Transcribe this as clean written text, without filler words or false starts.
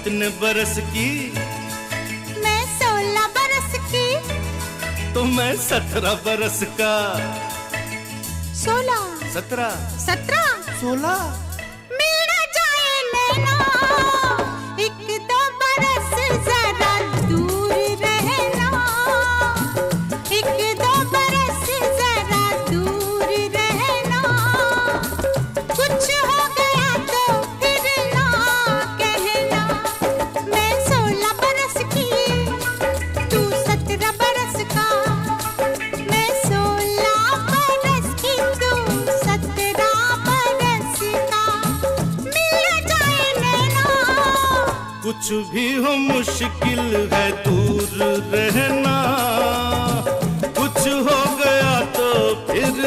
कितने बरस की? मैं 16 बरस की। तो मैं 17 बरस का। 16 17 17 16 मिल जाए नैना, एक दो बरस जरा दूर रहना, एक दो बरस जरा दूर रहना, कुछ हो गया तो फिर ना कहना। मैं 16 बरस की, तू 17 बरस का, मैं 16 बरस की, तू 17 बरस का, मिल जाए नैना। कुछ भी हो मुश्किल है दूर रहना, कुछ हो गया तो फिर